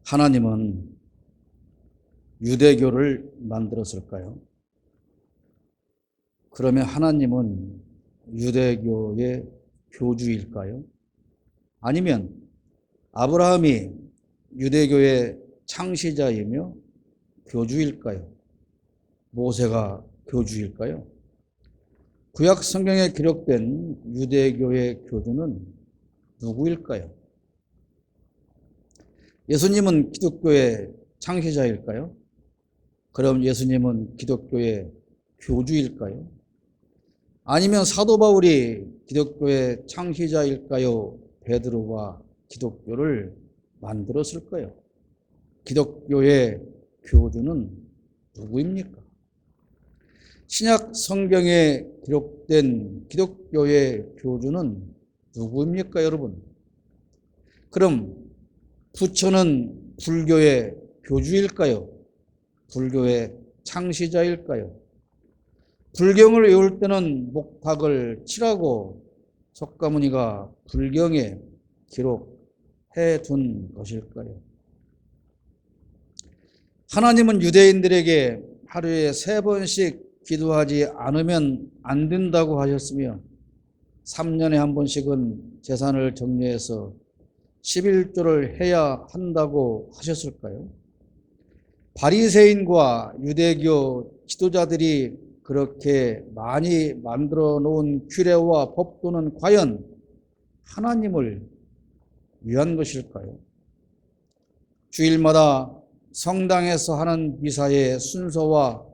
하나님은 유대교를 만들었을까요? 그러면 하나님은 유대교의 교주일까요? 아니면 아브라함이 유대교의 창시자이며 교주일까요? 모세가 교주일까요? 구약 성경에 기록된 유대교의 교주는 누구일까요? 예수님은 기독교의 창시자일까요? 그럼 예수님은 기독교의 교주일까요? 아니면 사도 바울이 기독교의 창시자일까요? 베드로가 기독교를 만들었을까요? 기독교의 교주는 누구입니까? 신약 성경에 기록된 기독교의 교주는 누구입니까, 여러분? 그럼 부처는 불교의 교주일까요? 불교의 창시자일까요? 불경을 외울 때는 목탁을 치라고 석가모니가 불경에 기록해 둔 것일까요? 하나님은 유대인들에게 하루에 3번씩 기도하지 않으면 안 된다고 하셨으며 3년에 한 번씩은 재산을 정리해서 11조를 해야 한다고 하셨을까요? 바리새인과 유대교 지도자들이 그렇게 많이 만들어 놓은 규례와 법도는 과연 하나님을 위한 것일까요? 주일마다 성당에서 하는 미사의 순서와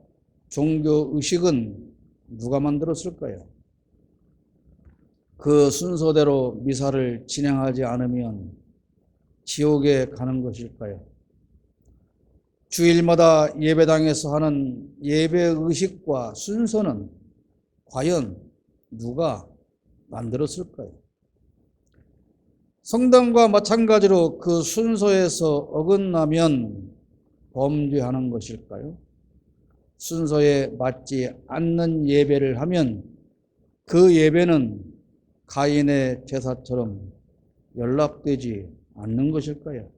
종교 의식은 누가 만들었을까요? 그 순서대로 미사를 진행하지 않으면 지옥에 가는 것일까요? 주일마다 예배당에서 하는 예배 의식과 순서는 과연 누가 만들었을까요? 성당과 마찬가지로 그 순서에서 어긋나면 범죄하는 것일까요? 순서에 맞지 않는 예배를 하면 그 예배는 가인의 제사처럼 연락되지 않는 것일까요?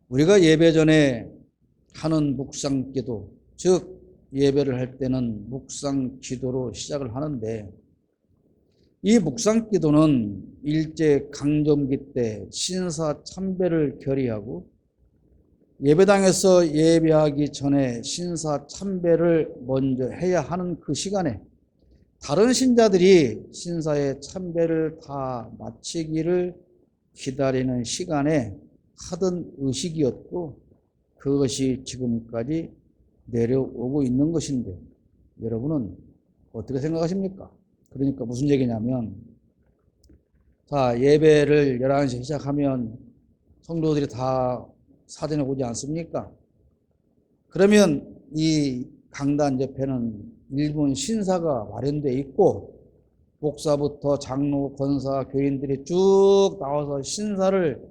우리가 예배 전에 하는 묵상기도, 즉 예배를 할 때는 묵상기도로 시작을 하는데 이 묵상기도는 일제강점기 때 신사참배를 결의하고 예배당에서 예배하기 전에 신사참배를 먼저 해야 하는 그 시간에 다른 신자들이 신사의 참배를 다 마치기를 기다리는 시간에 하던 의식이었고 그것이 지금까지 내려오고 있는 것인데 여러분은 어떻게 생각하십니까? 그러니까 무슨 얘기냐면 자, 예배를 11시에 시작하면 성도들이 다 사전에 오지 않습니까? 그러면 이 강단 옆에는 일본 신사가 마련되어 있고 목사부터 장로, 권사, 교인들이 쭉 나와서 신사를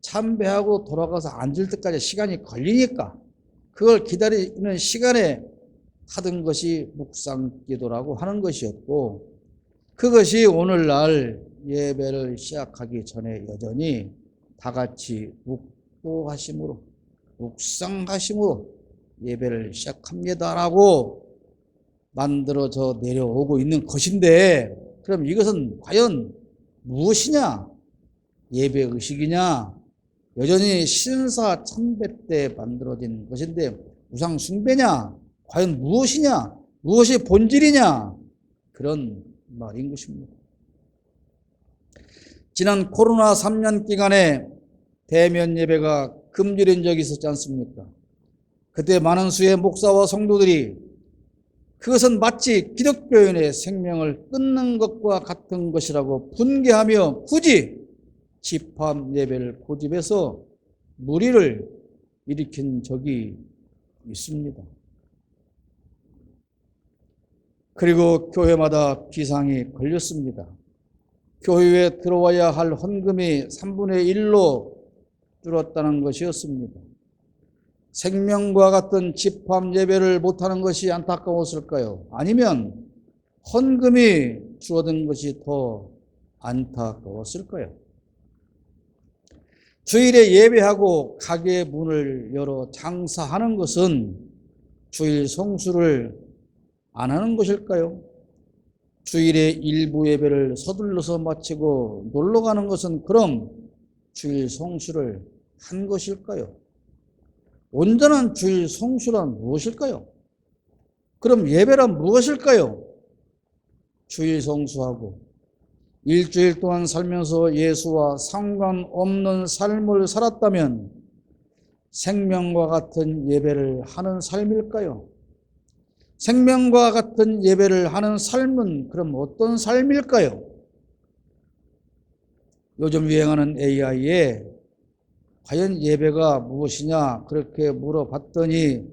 참배하고 돌아가서 앉을 때까지 시간이 걸리니까 그걸 기다리는 시간에 하던 것이 묵상기도라고 하는 것이었고 그것이 오늘날 예배를 시작하기 전에 여전히 다 같이 묵도하심으로 묵상하심으로 예배를 시작합니다라고 만들어져 내려오고 있는 것인데 그럼 이것은 과연 무엇이냐? 예배 의식이냐? 여전히 신사 참배 때 만들어진 것인데 우상 숭배냐? 과연 무엇이냐? 무엇이 본질이냐? 그런 말인 것입니다. 지난 코로나 3년 기간에 대면 예배가 금지된 적이 있었지 않습니까? 그때 많은 수의 목사와 성도들이 그것은 마치 기독교인의 생명을 끊는 것과 같은 것이라고 분개하며 굳이 집합 예배를 고집해서 무리를 일으킨 적이 있습니다. 그리고 교회마다 비상이 걸렸습니다. 교회에 들어와야 할 헌금이 3분의 1로 줄었다는 것이었습니다. 생명과 같은 집합 예배를 못하는 것이 안타까웠을까요? 아니면 헌금이 줄어든 것이 더 안타까웠을까요? 주일에 예배하고 가게 문을 열어 장사하는 것은 주일 성수를 안 하는 것일까요? 주일에 일부 예배를 서둘러서 마치고 놀러 가는 것은 그럼 주일 성수를 한 것일까요? 온전한 주일 성수란 무엇일까요? 그럼 예배란 무엇일까요? 주일 성수하고 일주일 동안 살면서 예수와 상관없는 삶을 살았다면 생명과 같은 예배를 하는 삶일까요? 생명과 같은 예배를 하는 삶은 그럼 어떤 삶일까요? 요즘 유행하는 AI에 과연 예배가 무엇이냐 그렇게 물어봤더니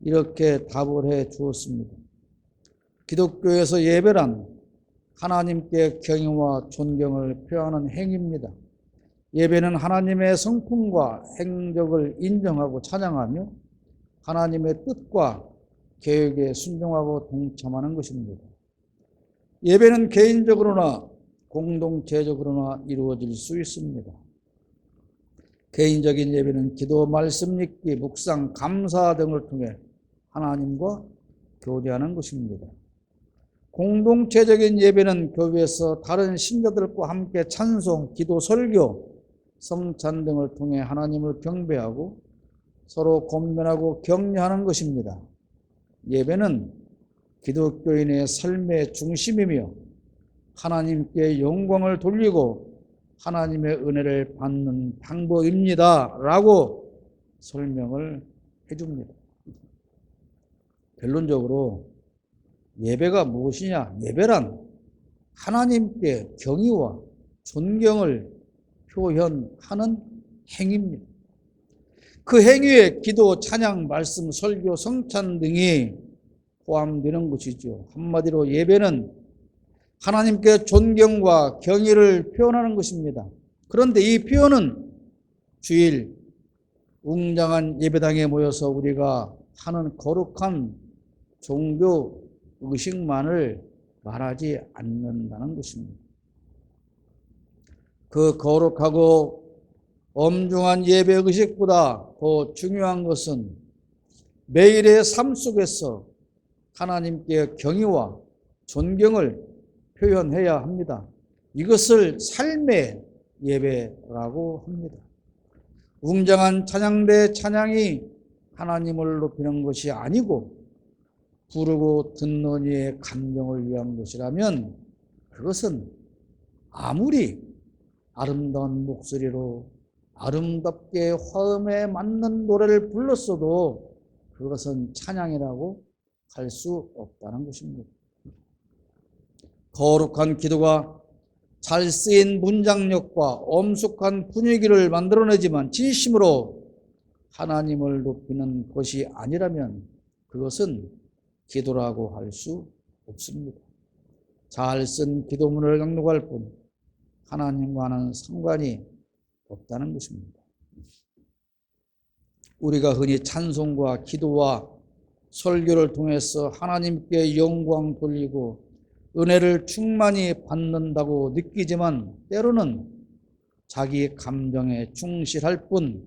이렇게 답을 해 주었습니다. 기독교에서 예배란 하나님께 경외와 존경을 표하는 행위입니다. 예배는 하나님의 성품과 행적을 인정하고 찬양하며 하나님의 뜻과 계획에 순종하고 동참하는 것입니다. 예배는 개인적으로나 공동체적으로나 이루어질 수 있습니다. 개인적인 예배는 기도, 말씀 읽기, 묵상, 감사 등을 통해 하나님과 교제하는 것입니다. 공동체적인 예배는 교회에서 다른 신자들과 함께 찬송, 기도, 설교, 성찬 등을 통해 하나님을 경배하고 서로 권면하고 격려하는 것입니다. 예배는 기독교인의 삶의 중심이며 하나님께 영광을 돌리고 하나님의 은혜를 받는 방법입니다. 라고 설명을 해줍니다. 결론적으로 예배가 무엇이냐? 예배란 하나님께 경의와 존경을 표현하는 행위입니다. 그 행위에 기도, 찬양, 말씀, 설교, 성찬 등이 포함되는 것이죠. 한마디로 예배는 하나님께 존경과 경의를 표현하는 것입니다. 그런데 이 표현은 주일 웅장한 예배당에 모여서 우리가 하는 거룩한 종교 의식만을 말하지 않는다는 것입니다. 그 거룩하고 엄중한 예배 의식보다 더 중요한 것은 매일의 삶 속에서 하나님께 경의와 존경을 표현해야 합니다. 이것을 삶의 예배라고 합니다. 웅장한 찬양대 찬양이 하나님을 높이는 것이 아니고 부르고 듣는 이의 감정을 위한 것이라면 그것은 아무리 아름다운 목소리로 아름답게 화음에 맞는 노래를 불렀어도 그것은 찬양이라고 할 수 없다는 것입니다. 거룩한 기도가 잘 쓰인 문장력과 엄숙한 분위기를 만들어내지만 진심으로 하나님을 높이는 것이 아니라면 그것은 기도라고 할 수 없습니다. 잘 쓴 기도문을 낭독할 뿐 하나님과는 상관이 없다는 것입니다. 우리가 흔히 찬송과 기도와 설교를 통해서 하나님께 영광 돌리고 은혜를 충만히 받는다고 느끼지만 때로는 자기 감정에 충실할 뿐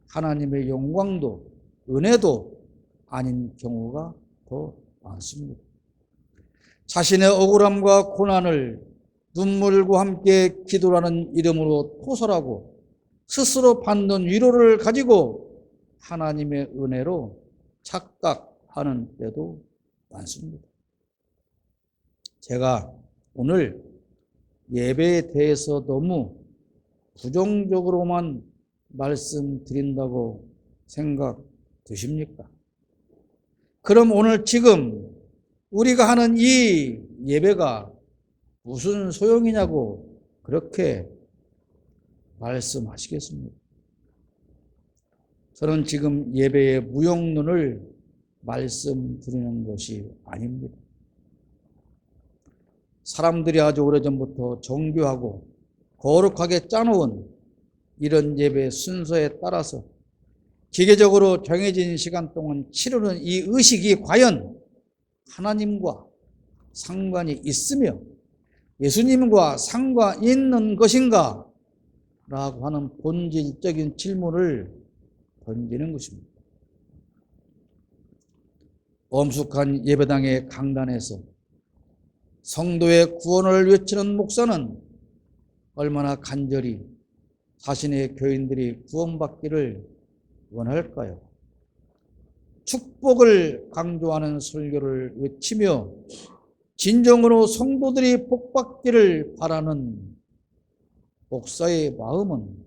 하나님의 영광도 은혜도 아닌 경우가 더 많습니다. 자신의 억울함과 고난을 눈물과 함께 기도라는 이름으로 토설하고 스스로 받는 위로를 가지고 하나님의 은혜로 착각하는 때도 많습니다. 제가 오늘 예배에 대해서 너무 부정적으로만 말씀드린다고 생각되십니까? 그럼 오늘 지금 우리가 하는 이 예배가 무슨 소용이냐고 그렇게 말씀하시겠습니까? 저는 지금 예배의 무용론을 말씀드리는 것이 아닙니다. 사람들이 아주 오래전부터 정교하고 거룩하게 짜놓은 이런 예배 순서에 따라서 기계적으로 정해진 시간 동안 치르는 이 의식이 과연 하나님과 상관이 있으며 예수님과 상관이 있는 것인가 라고 하는 본질적인 질문을 던지는 것입니다. 엄숙한 예배당의 강단에서 성도의 구원을 외치는 목사는 얼마나 간절히 자신의 교인들이 구원받기를 원할까요? 축복을 강조하는 설교를 외치며 진정으로 성도들이 복받기를 바라는 목사의 마음은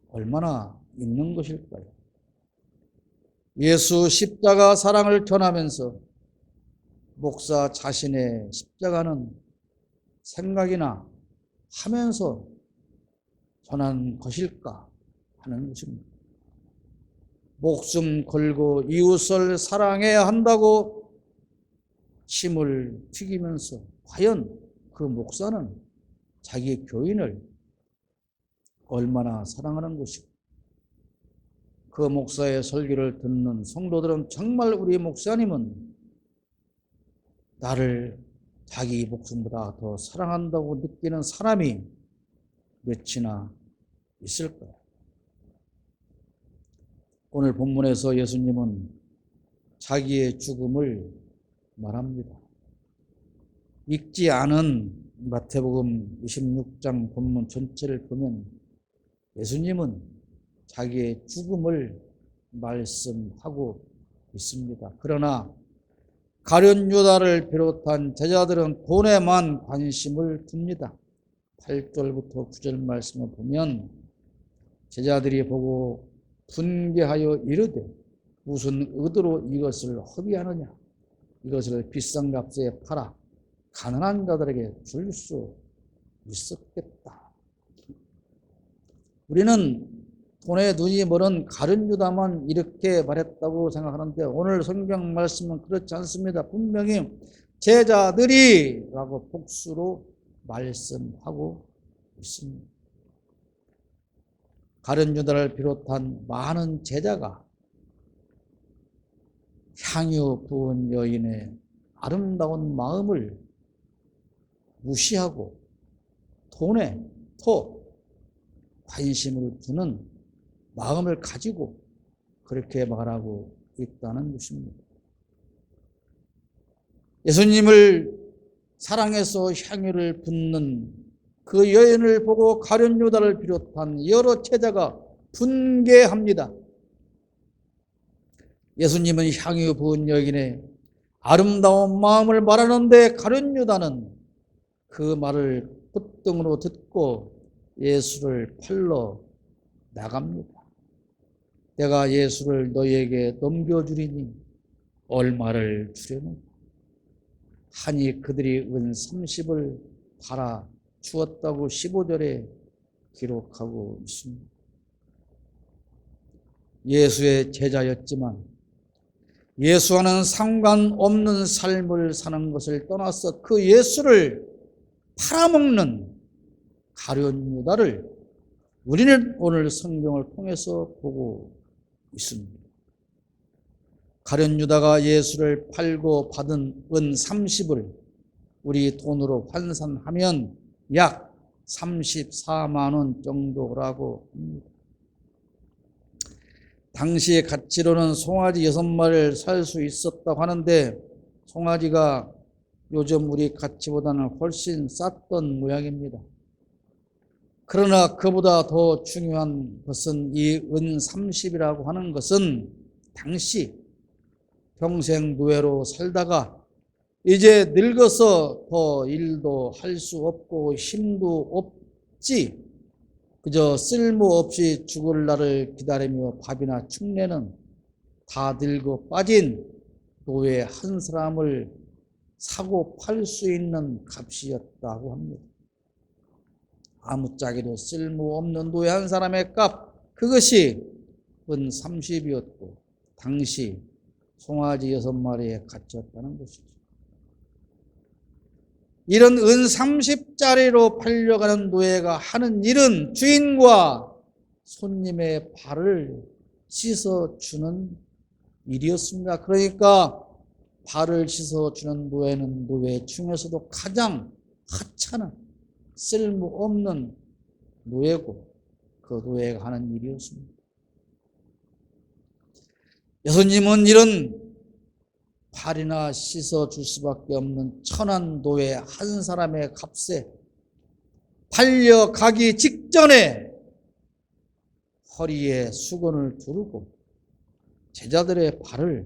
얼마나 있는 것일까요? 예수 십자가 사랑을 전하면서 목사 자신의 십자가는 생각이나 하면서 전한 것일까 하는 것입니다. 목숨 걸고 이웃을 사랑해야 한다고 침을 튀기면서 과연 그 목사는 자기 교인을 얼마나 사랑하는 것이고, 그 목사의 설교를 듣는 성도들은 정말 우리 목사님은 나를 자기 목숨보다 더 사랑한다고 느끼는 사람이 몇이나 있을까요? 오늘 본문에서 예수님은 자기의 죽음을 말합니다. 읽지 않은 마태복음 26장 본문 전체를 보면 예수님은 자기의 죽음을 말씀하고 있습니다. 그러나 가룟 유다를 비롯한 제자들은 돈에만 관심을 둡니다. 8절부터 9절 말씀을 보면 제자들이 보고 분개하여 이르되 무슨 의도로 이것을 허비하느냐, 이것을 비싼 값에 팔아 가난한 자들에게 줄 수 있었겠다. 우리는 돈에 눈이 멀은 가룟 유다만 이렇게 말했다고 생각하는데 오늘 성경 말씀은 그렇지 않습니다. 분명히 제자들이 라고 복수로 말씀하고 있습니다. 가룟 유다를 비롯한 많은 제자가 향유 부은 여인의 아름다운 마음을 무시하고 돈에 더 관심을 두는 마음을 가지고 그렇게 말하고 있다는 것입니다. 예수님을 사랑해서 향유를 붓는 그 여인을 보고 가룟 유다를 비롯한 여러 제자가 분개합니다. 예수님은 향유 부은 여인의 아름다운 마음을 말하는데 가룟 유다는 그 말을 콧등으로 듣고 예수를 팔러 나갑니다. 내가 예수를 너희에게 넘겨주리니 얼마를 주려는? 하니 그들이 은 30을 팔아 주었다고 15절에 기록하고 있습니다. 예수의 제자였지만 예수와는 상관없는 삶을 사는 것을 떠나서 그 예수를 팔아먹는 가룟 유다를 우리는 오늘 성경을 통해서 보고 있습니다. 가룟 유다가 예수를 팔고 받은 은 30을 우리 돈으로 환산하면 약 34만 원 정도라고 합니다. 당시의 가치로는 송아지 6마리를 살 수 있었다고 하는데 송아지가 요즘 우리 가치보다는 훨씬 쌌던 모양입니다. 그러나 그보다 더 중요한 것은 이 은 30이라고 하는 것은 당시 평생 노예로 살다가 이제 늙어서 더 일도 할 수 없고 힘도 없지, 그저 쓸모없이 죽을 날을 기다리며 밥이나 축내는 다 늙어 빠진 노예 한 사람을 사고 팔 수 있는 값이었다고 합니다. 아무짝에도 쓸모없는 노예 한 사람의 값, 그것이 은 30이었고 당시 송아지 6마리의 가치였다는 것이죠. 이런 은 30짜리로 팔려가는 노예가 하는 일은 주인과 손님의 발을 씻어주는 일이었습니다. 그러니까 발을 씻어주는 노예는 노예 중에서도 가장 하찮은 쓸모없는 노예고 그 노예가 하는 일이었습니다. 예수님은 이런 팔이나 씻어줄 수밖에 없는 천한 노예 한 사람의 값에 팔려가기 직전에 허리에 수건을 두르고 제자들의 발을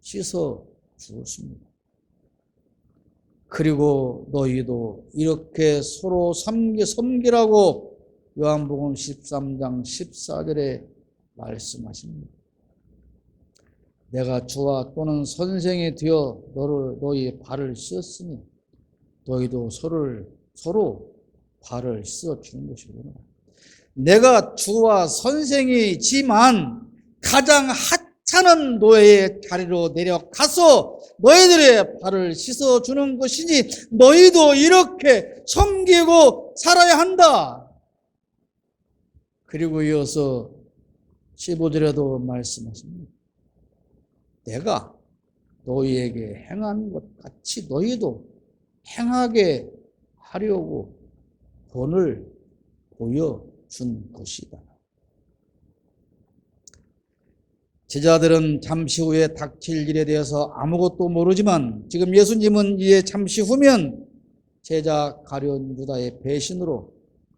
씻어 주었습니다. 그리고 너희도 이렇게 서로 섬기라고 요한복음 13장 14절에 말씀하십니다. 내가 주와 또는 선생이 되어 너희 발을 씻었으니 너희도 서로 발을 씻어주는 것이구나. 내가 주와 선생이지만 가장 하찮은 노예의 자리로 내려가서 너희들의 발을 씻어주는 것이니 너희도 이렇게 섬기고 살아야 한다. 그리고 이어서 15절에도 말씀하십니다. 내가 너희에게 행한 것 같이 너희도 행하게 하려고 본을 보여준 것이다. 제자들은 잠시 후에 닥칠 일에 대해서 아무것도 모르지만 지금 예수님은 이제 잠시 후면 제자 가룟 유다의 배신으로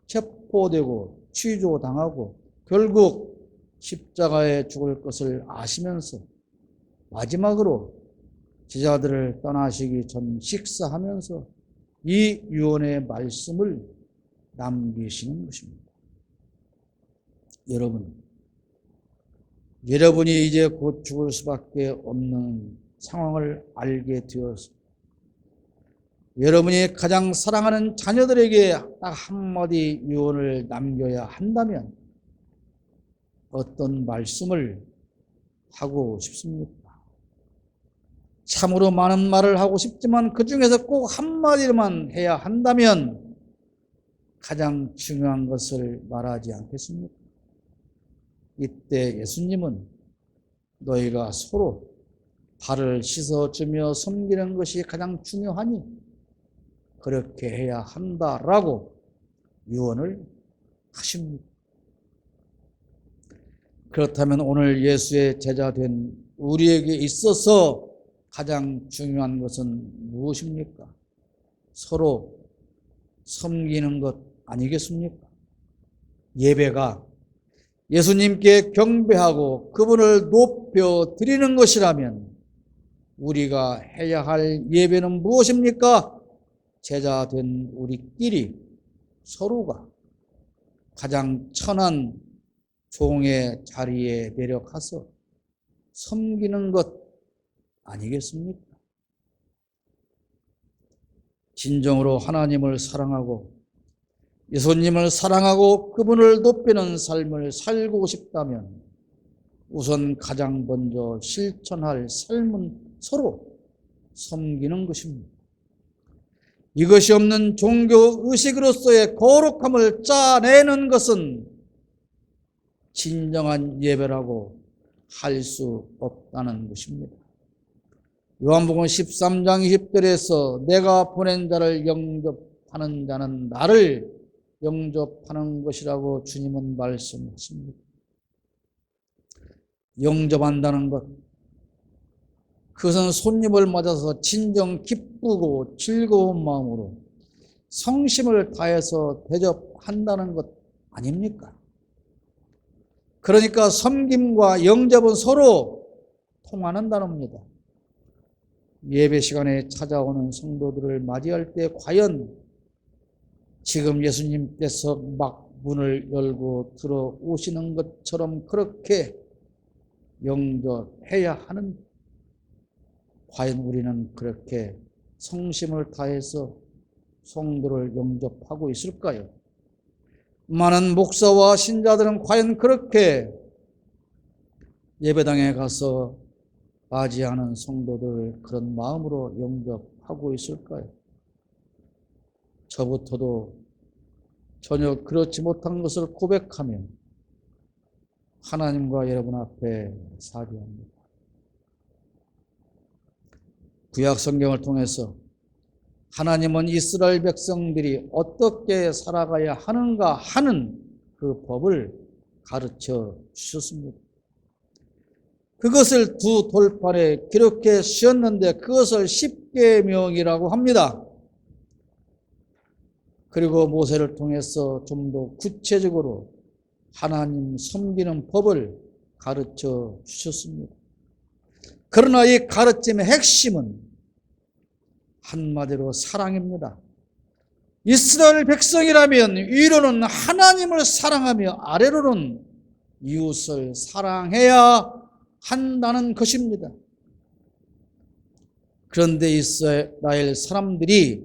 체포되고 취조당하고 결국 십자가에 죽을 것을 아시면서 마지막으로 제자들을 떠나시기 전 식사하면서 이 유언의 말씀을 남기시는 것입니다. 여러분이 이제 곧 죽을 수밖에 없는 상황을 알게 되어서 여러분이 가장 사랑하는 자녀들에게 딱 한마디 유언을 남겨야 한다면 어떤 말씀을 하고 싶습니까? 참으로 많은 말을 하고 싶지만 그 중에서 꼭 한마디만 해야 한다면 가장 중요한 것을 말하지 않겠습니까? 이때 예수님은 너희가 서로 발을 씻어주며 섬기는 것이 가장 중요하니 그렇게 해야 한다라고 유언을 하십니다. 그렇다면 오늘 예수의 제자 된 우리에게 있어서 가장 중요한 것은 무엇입니까? 서로 섬기는 것 아니겠습니까? 예배가 예수님께 경배하고 그분을 높여 드리는 것이라면 우리가 해야 할 예배는 무엇입니까? 제자 된 우리끼리 서로가 가장 천한 종의 자리에 내려가서 섬기는 것 아니겠습니까? 진정으로 하나님을 사랑하고 예수님을 사랑하고 그분을 높이는 삶을 살고 싶다면 우선 가장 먼저 실천할 삶은 서로 섬기는 것입니다. 이것이 없는 종교 의식으로서의 거룩함을 짜내는 것은 진정한 예배라고 할 수 없다는 것입니다. 요한복음 13장 20절에서 내가 보낸 자를 영접하는 자는 나를 영접하는 것이라고 주님은 말씀하십니다. 영접한다는 것, 그것은 손님을 맞아서 진정 기쁘고 즐거운 마음으로 성심을 다해서 대접한다는 것 아닙니까? 그러니까 섬김과 영접은 서로 통하는 단어입니다. 예배 시간에 찾아오는 성도들을 맞이할 때 과연 지금 예수님께서 막 문을 열고 들어오시는 것처럼 그렇게 영접해야 하는, 과연 우리는 그렇게 성심을 다해서 성도를 영접하고 있을까요? 많은 목사와 신자들은 과연 그렇게 예배당에 가서 맞이하는 성도들을 그런 마음으로 영접하고 있을까요? 저부터도 전혀 그렇지 못한 것을 고백하며 하나님과 여러분 앞에 사죄합니다. 구약 성경을 통해서 하나님은 이스라엘 백성들이 어떻게 살아가야 하는가 하는 그 법을 가르쳐 주셨습니다. 그것을 두 돌판에 기록해 주셨는데 그것을 십계명이라고 합니다. 그리고 모세를 통해서 좀 더 구체적으로 하나님 섬기는 법을 가르쳐 주셨습니다. 그러나 이 가르침의 핵심은 한마디로 사랑입니다. 이스라엘 백성이라면 위로는 하나님을 사랑하며 아래로는 이웃을 사랑해야 한다는 것입니다. 그런데 이스라엘 사람들이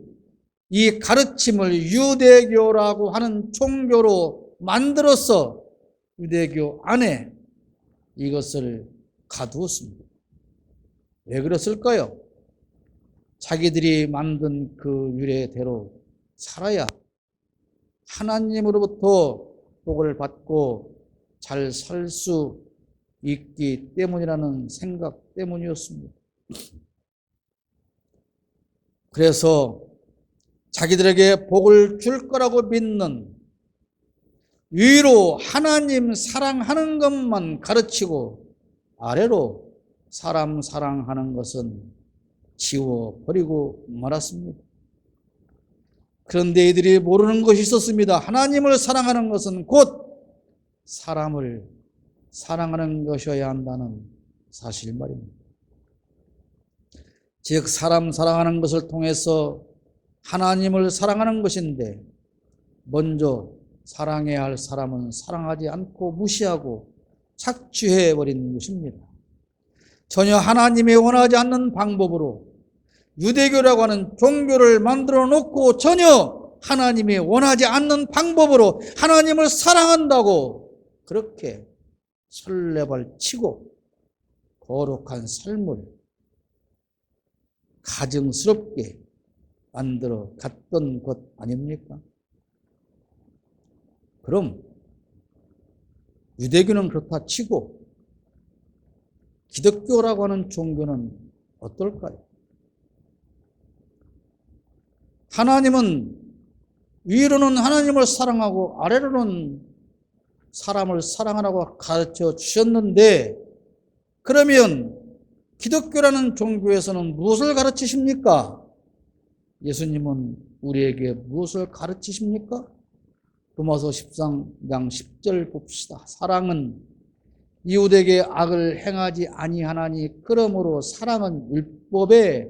이 가르침을 유대교라고 하는 종교로 만들어서 유대교 안에 이것을 가두었습니다. 왜 그랬을까요? 자기들이 만든 그 유래대로 살아야 하나님으로부터 복을 받고 잘 살 수 있기 때문이라는 생각 때문이었습니다. 그래서 자기들에게 복을 줄 거라고 믿는 위로 하나님 사랑하는 것만 가르치고 아래로 사람 사랑하는 것은 지워버리고 말았습니다. 그런데 이들이 모르는 것이 있었습니다. 하나님을 사랑하는 것은 곧 사람을 사랑하는 것이어야 한다는 사실 말입니다. 즉 사람 사랑하는 것을 통해서 하나님을 사랑하는 것인데 먼저 사랑해야 할 사람은 사랑하지 않고 무시하고 착취해버린 것입니다. 전혀 하나님이 원하지 않는 방법으로 유대교라고 하는 종교를 만들어 놓고 전혀 하나님이 원하지 않는 방법으로 하나님을 사랑한다고 그렇게 설레발치고 거룩한 삶을 가증스럽게 만들어 갔던 것 아닙니까? 그럼 유대교는 그렇다 치고 기독교라고 하는 종교는 어떨까요? 하나님은 위로는 하나님을 사랑하고 아래로는 사람을 사랑하라고 가르쳐 주셨는데 그러면 기독교라는 종교에서는 무엇을 가르치십니까? 예수님은 우리에게 무엇을 가르치십니까? 로마서 13장 10절 봅시다. 사랑은 이웃에게 악을 행하지 아니하나니 그러므로 사랑은 율법의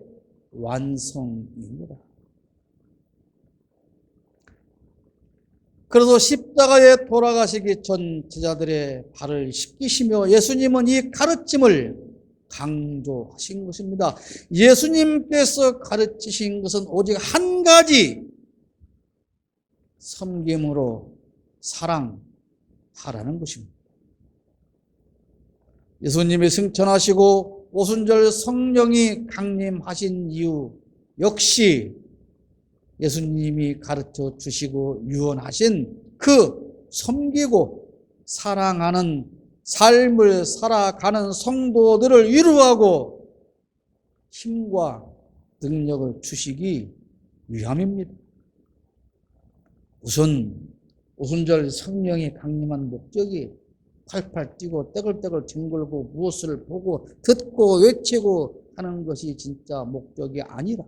완성입니다. 그래서 십자가에 돌아가시기 전 제자들의 발을 씻기시며 예수님은 이 가르침을 강조하신 것입니다. 예수님께서 가르치신 것은 오직 한 가지, 섬김으로 사랑하라는 것입니다. 예수님이 승천하시고 오순절 성령이 강림하신 이유 역시 예수님이 가르쳐 주시고 유언하신 그 섬기고 사랑하는 삶을 살아가는 성도들을 위로하고 힘과 능력을 주시기 위함입니다. 우선 오순절 성령이 강림한 목적이 팔팔 뛰고 떼글떼글 뒹굴고 무엇을 보고 듣고 외치고 하는 것이 진짜 목적이 아니라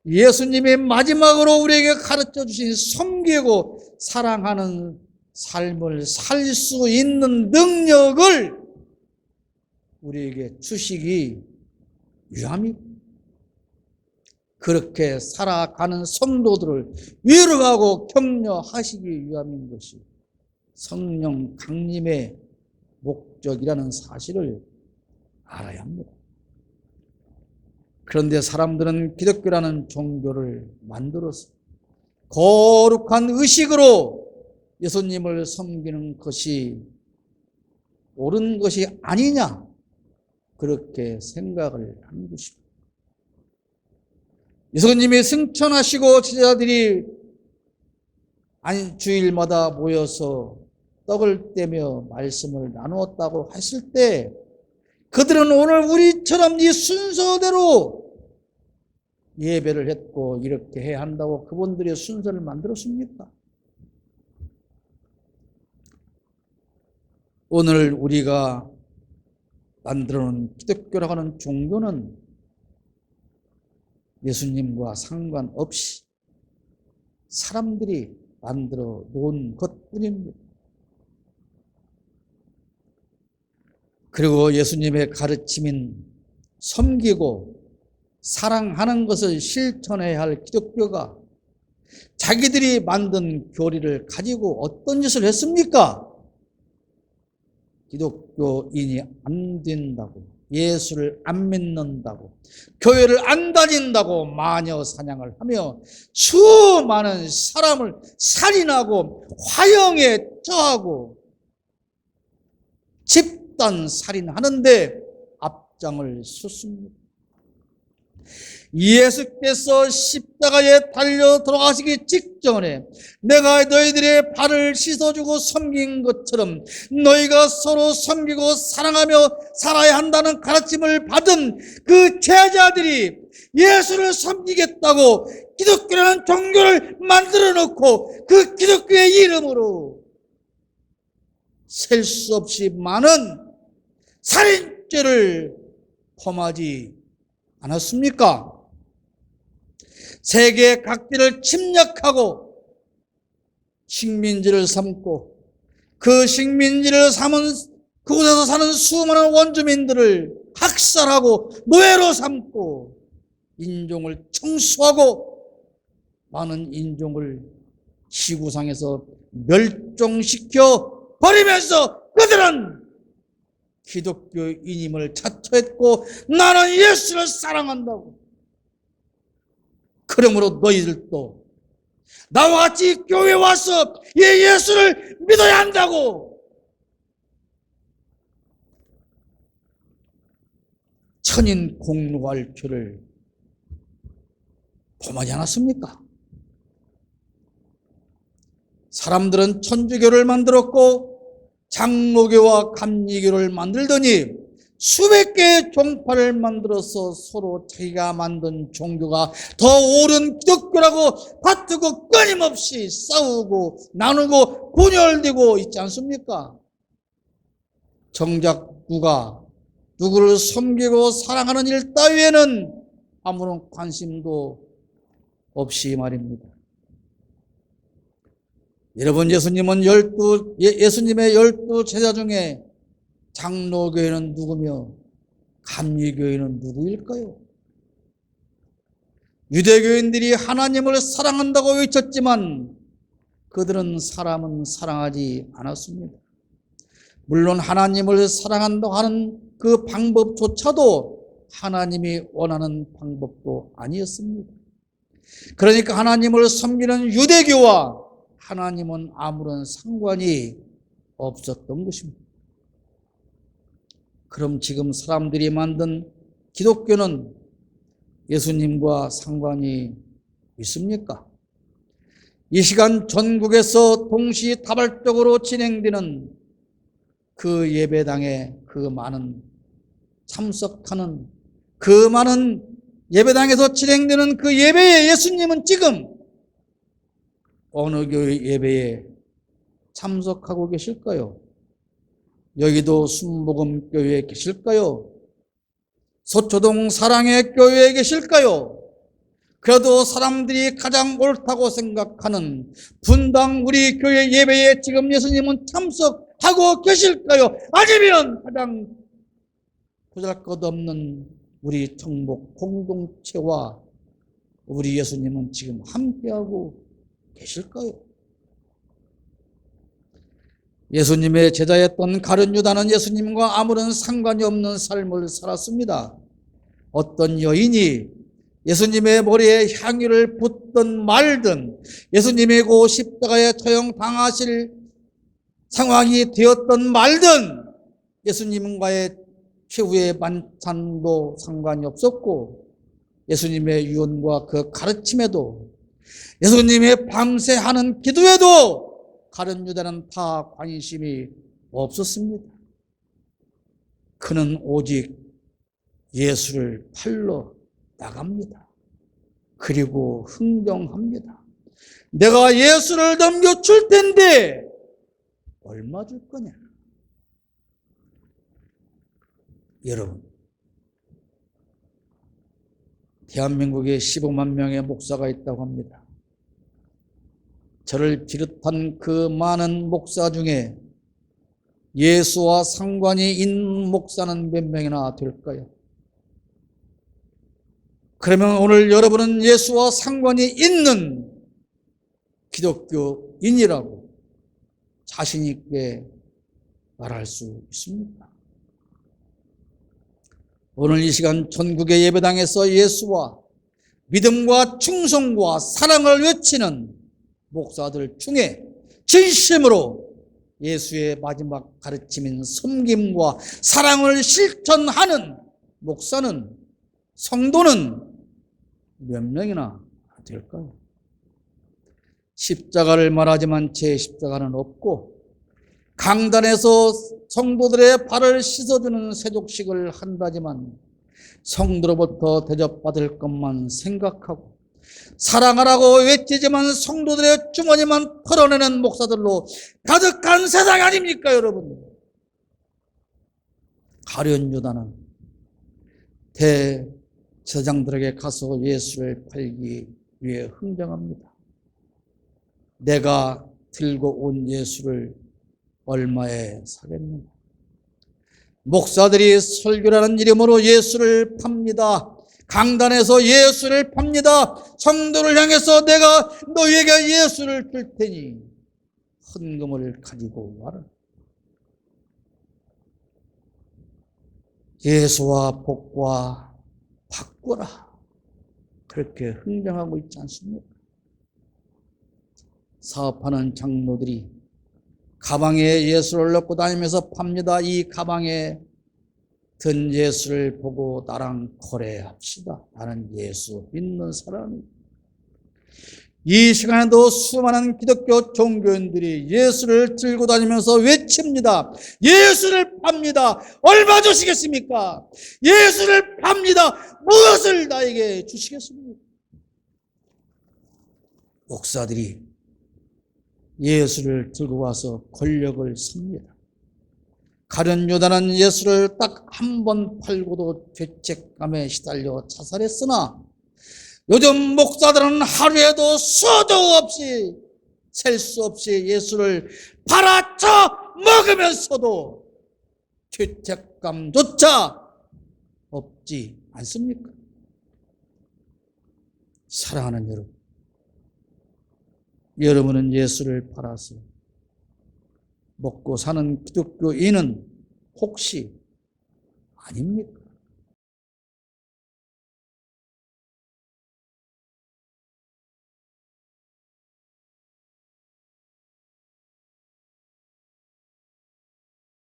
예수님이 마지막으로 우리에게 가르쳐 주신 섬기고 사랑하는 삶을 살 수 있는 능력을 우리에게 주시기 위함입니다. 그렇게 살아가는 성도들을 위로하고 격려하시기 위함인 것이 성령 강림의 목적이라는 사실을 알아야 합니다. 그런데 사람들은 기독교라는 종교를 만들어서 거룩한 의식으로 예수님을 섬기는 것이 옳은 것이 아니냐 그렇게 생각을 한 것입니다. 예수님이 승천하시고 제자들이 주일마다 모여서 떡을 떼며 말씀을 나누었다고 했을 때 그들은 오늘 우리처럼 이 순서대로 예배를 했고 이렇게 해야 한다고 그분들의 순서를 만들었습니까? 오늘 우리가 만들어놓은 기독교라고 하는 종교는 예수님과 상관없이 사람들이 만들어 놓은 것뿐입니다. 그리고 예수님의 가르침인 섬기고 사랑하는 것을 실천해야 할 기독교가 자기들이 만든 교리를 가지고 어떤 짓을 했습니까? 기독교인이 안 된다고, 예수를 안 믿는다고, 교회를 안 다닌다고 마녀 사냥을 하며 수많은 사람을 살인하고 화형에 처하고 집단 살인하는데 앞장을 섰습니다. 예수께서 십자가에 달려 들어가시기 직전에 내가 너희들의 발을 씻어주고 섬긴 것처럼 너희가 서로 섬기고 사랑하며 살아야 한다는 가르침을 받은 그 제자들이 예수를 섬기겠다고 기독교라는 종교를 만들어 놓고 그 기독교의 이름으로 셀 수 없이 많은 살인죄를 범하지 않았습니까? 세계 각지를 침략하고 식민지를 삼고 그 식민지를 삼은 그곳에서 사는 수많은 원주민들을 학살하고 노예로 삼고 인종을 청소하고 많은 인종을 지구상에서 멸종시켜 버리면서 그들은 기독교인임을 자처했고 나는 예수를 사랑한다고. 그러므로 너희들도 나와 같이 교회에 와서 예수를 믿어야 한다고 천인 공로할표를 범하지 않았습니까? 사람들은 천주교를 만들었고 장로교와 감리교를 만들더니 수백 개의 종파를 만들어서 서로 자기가 만든 종교가 더 옳은 기독교라고 다투고 끊임없이 싸우고 나누고 분열되고 있지 않습니까? 정작 누구를 섬기고 사랑하는 일 따위에는 아무런 관심도 없이 말입니다. 여러분, 예수님의 12 제자 중에 장로교회는 누구며 감리교회는 누구일까요? 유대교인들이 하나님을 사랑한다고 외쳤지만 그들은 사람은 사랑하지 않았습니다. 물론 하나님을 사랑한다고 하는 그 방법조차도 하나님이 원하는 방법도 아니었습니다. 그러니까 하나님을 섬기는 유대교와 하나님은 아무런 상관이 없었던 것입니다. 그럼 지금 사람들이 만든 기독교는 예수님과 상관이 있습니까? 이 시간 전국에서 동시다발적으로 진행되는 그 예배당에 참석하는 그 많은 예배당에서 진행되는 그 예배에 예수님은 지금 어느 교회 예배에 참석하고 계실까요? 여기도 순복음교회에 계실까요? 서초동 사랑의 교회에 계실까요? 그래도 사람들이 가장 옳다고 생각하는 분당 우리 교회 예배에 지금 예수님은 참석하고 계실까요? 아니면 가장 보잘것없는 우리 청복 공동체와 우리 예수님은 지금 함께하고 계실까요? 예수님의 제자였던 가룟 유다는 예수님과 아무런 상관이 없는 삶을 살았습니다. 어떤 여인이 예수님의 머리에 향유를 붓든 말든 예수님의 그 십자가에 처형당하실 상황이 되었든 말든 예수님과의 최후의 만찬도 상관이 없었고 예수님의 유언과 그 가르침에도 예수님의 밤새 하는 기도에도 가룟 유다는 다 관심이 없었습니다. 그는 오직 예수를 팔러 나갑니다. 그리고 흥정합니다. 내가 예수를 넘겨줄 텐데 얼마 줄 거냐? 여러분, 대한민국에 15만 명의 목사가 있다고 합니다. 저를 비롯한 그 많은 목사 중에 예수와 상관이 있는 목사는 몇 명이나 될까요? 그러면 오늘 여러분은 예수와 상관이 있는 기독교인이라고 자신 있게 말할 수 있습니다. 오늘 이 시간 전국의 예배당에서 예수와 믿음과 충성과 사랑을 외치는 목사들 중에 진심으로 예수의 마지막 가르침인 섬김과 사랑을 실천하는 목사는, 성도는 몇 명이나 될까요? 십자가를 말하지만 제 십자가는 없고, 강단에서 성도들의 발을 씻어주는 세족식을 한다지만 성도로부터 대접받을 것만 생각하고, 사랑하라고 외치지만 성도들의 주머니만 털어내는 목사들로 가득한 세상 아닙니까, 여러분? 가룟 유다는 대제사장들에게 가서 예수를 팔기 위해 흥정합니다. 내가 들고 온 예수를 얼마에 사겠느냐? 목사들이 설교라는 이름으로 예수를 팝니다. 강단에서 예수를 팝니다. 성도를 향해서 내가 너희에게 예수를 줄 테니 헌금을 가지고 와라. 예수와 복과 바꾸라. 그렇게 흥정하고 있지 않습니까? 사업하는 장로들이 가방에 예수를 넣고 다니면서 팝니다. 이 가방에 든 예수를 보고 나랑 거래합시다. 나는 예수 믿는 사람이다. 이 시간에도 수많은 기독교 종교인들이 예수를 들고 다니면서 외칩니다. 예수를 팝니다. 얼마 주시겠습니까? 예수를 팝니다. 무엇을 나에게 주시겠습니까? 목사들이 예수를 들고 와서 권력을 씁니다. 가룟 유다는 예수를 딱 한 번 팔고도 죄책감에 시달려 자살했으나 요즘 목사들은 하루에도 수도 없이 셀 수 없이 예수를 팔아쳐 먹으면서도 죄책감조차 없지 않습니까? 사랑하는 여러분, 여러분은 예수를 팔아서 먹고 사는 기독교인은 혹시 아닙니까?